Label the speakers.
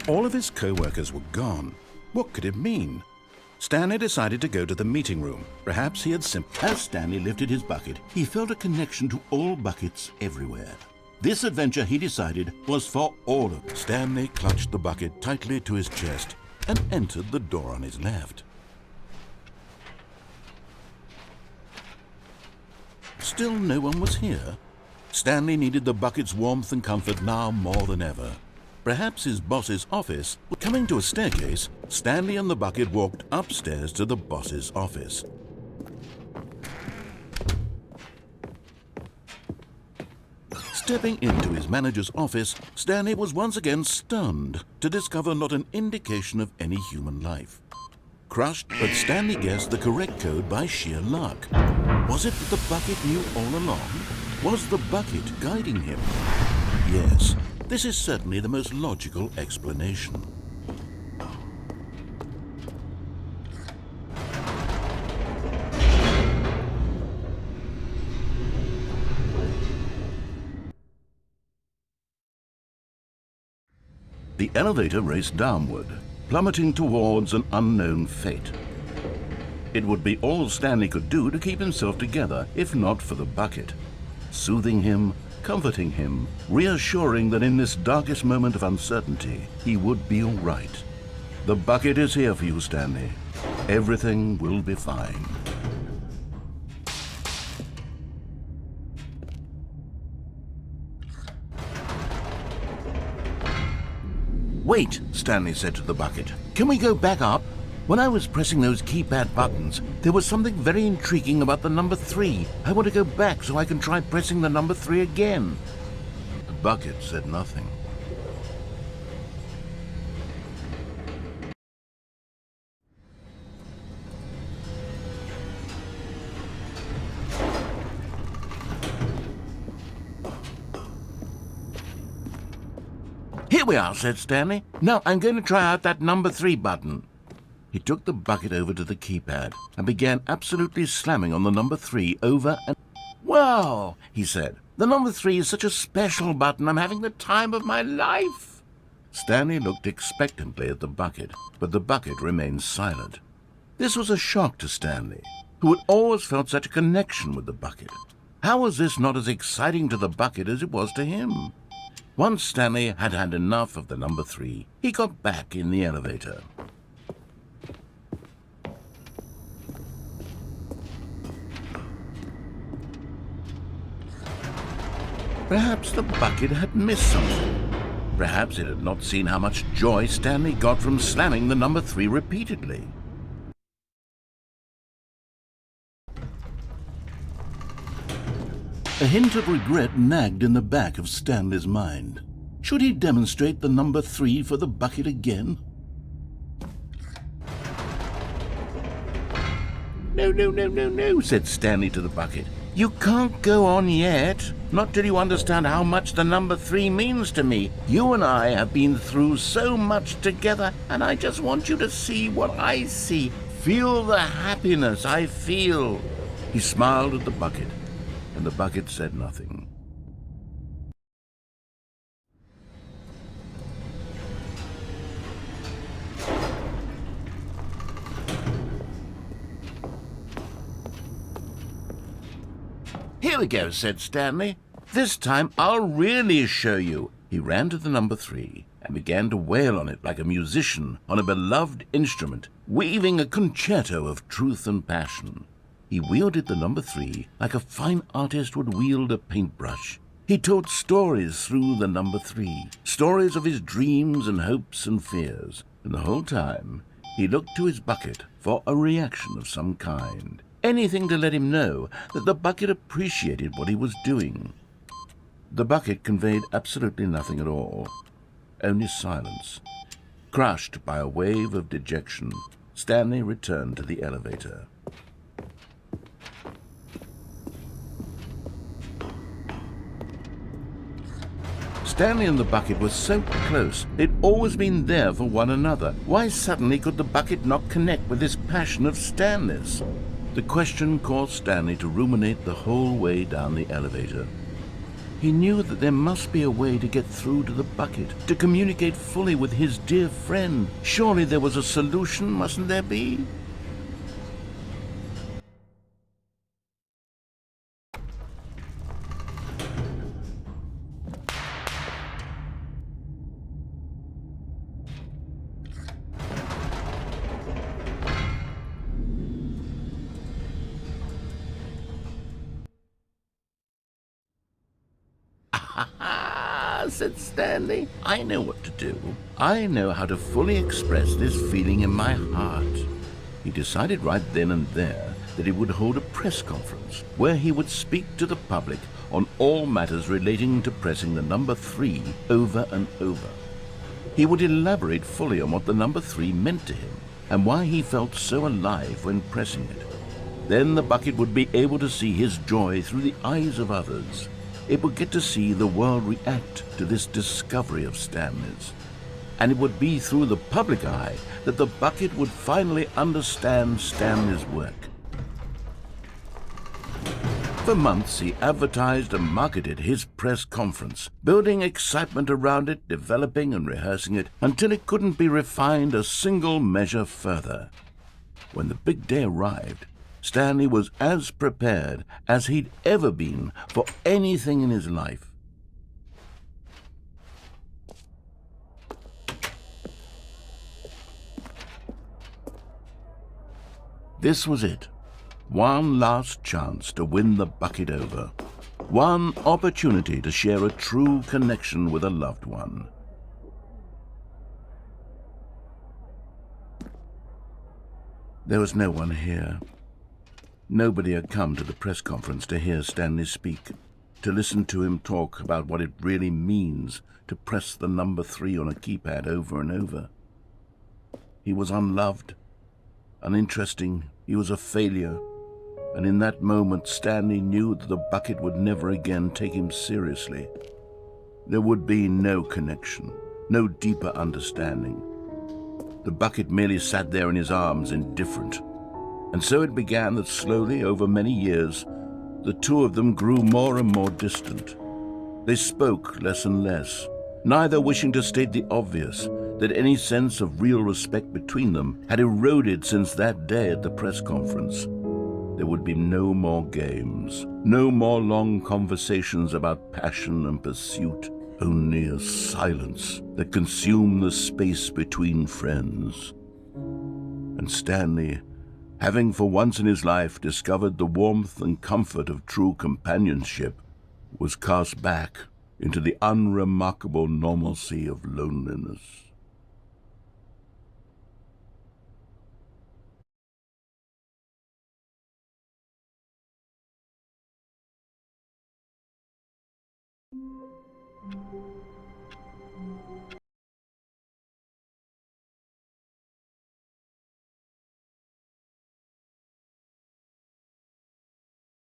Speaker 1: All of his co-workers were gone. What could it mean? Stanley decided to go to the meeting room. Perhaps he had As Stanley lifted his bucket, he felt a connection to all buckets everywhere. This adventure, he decided, was for all of them. Stanley clutched the bucket tightly to his chest and entered the door on his left. Still no one was here. Stanley needed the bucket's warmth and comfort now more than ever. Perhaps his boss's office. Coming to a staircase, Stanley and the bucket walked upstairs to the boss's office. Stepping into his manager's office, Stanley was once again stunned to discover not an indication of any human life. Crushed, but Stanley guessed the correct code by sheer luck. Was it that the bucket knew all along? Was the bucket guiding him? Yes, this is certainly the most logical explanation. The elevator raced downward, plummeting towards an unknown fate. It would be all Stanley could do to keep himself together, if not for the bucket. Soothing him, comforting him, reassuring that in this darkest moment of uncertainty, he would be all right. The bucket is here for you, Stanley. Everything will be fine. Wait, Stanley said to the bucket. Can we go back up? When I was pressing those keypad buttons, there was something very intriguing about the number 3. I want to go back so I can try pressing the number 3 again. The bucket said nothing. Here we are, said Stanley. Now I'm going to try out that number 3 button. He took the bucket over to the keypad and began absolutely slamming on the number 3 over and... Wow, he said. The number 3 is such a special button. I'm having the time of my life. Stanley looked expectantly at the bucket, but the bucket remained silent. This was a shock to Stanley, who had always felt such a connection with the bucket. How was this not as exciting to the bucket as it was to him? Once Stanley had had enough of the number 3, he got back in the elevator. Perhaps the bucket had missed something. Perhaps it had not seen how much joy Stanley got from slamming the number 3 repeatedly. A hint of regret nagged in the back of Stanley's mind. Should he demonstrate the number 3 for the bucket again? No, said Stanley to the bucket. You can't go on yet, not till you understand how much the number 3 means to me. You and I have been through so much together, and I just want you to see what I see. Feel the happiness I feel. He smiled at the bucket, and the bucket said nothing. Here we go, said Stanley. This time I'll really show you. He ran to the number 3 and began to wail on it like a musician on a beloved instrument, weaving a concerto of truth and passion. He wielded the number 3 like a fine artist would wield a paintbrush. He told stories through the number 3, stories of his dreams and hopes and fears, and the whole time he looked to his bucket for a reaction of some kind. Anything to let him know that the bucket appreciated what he was doing. The bucket conveyed absolutely nothing at all, only silence. Crushed by a wave of dejection, Stanley returned to the elevator. Stanley and the bucket were so close. They'd always been there for one another. Why suddenly could the bucket not connect with this passion of Stanley's? The question caused Stanley to ruminate the whole way down the elevator. He knew that there must be a way to get through to the bucket, to communicate fully with his dear friend. Surely there was a solution, mustn't there be? "Ah," said Stanley, "I know what to do. I know how to fully express this feeling in my heart." He decided right then and there that he would hold a press conference where he would speak to the public on all matters relating to pressing the number 3 over and over. He would elaborate fully on what the number 3 meant to him and why he felt so alive when pressing it. Then the bucket would be able to see his joy through the eyes of others. It would get to see the world react to this discovery of Stanley's. And it would be through the public eye that the bucket would finally understand Stanley's work. For months he advertised and marketed his press conference, building excitement around it, developing and rehearsing it until it couldn't be refined a single measure further. When the big day arrived, Stanley was as prepared as he'd ever been for anything in his life. This was it. One last chance to win the bucket over. One opportunity to share a true connection with a loved one. There was no one here. Nobody had come to the press conference to hear Stanley speak, to listen to him talk about what it really means to press the number 3 on a keypad over and over. He was unloved, uninteresting, he was a failure, and in that moment Stanley knew that the bucket would never again take him seriously. There would be no connection, no deeper understanding. The bucket merely sat there in his arms, indifferent. And so it began that slowly, over many years, the two of them grew more and more distant. They spoke less and less, neither wishing to state the obvious, that any sense of real respect between them had eroded since that day at the press conference. There would be no more games, no more long conversations about passion and pursuit, only a silence that consumed the space between friends. And Stanley, having for once in his life discovered the warmth and comfort of true companionship, was cast back into the unremarkable normalcy of loneliness.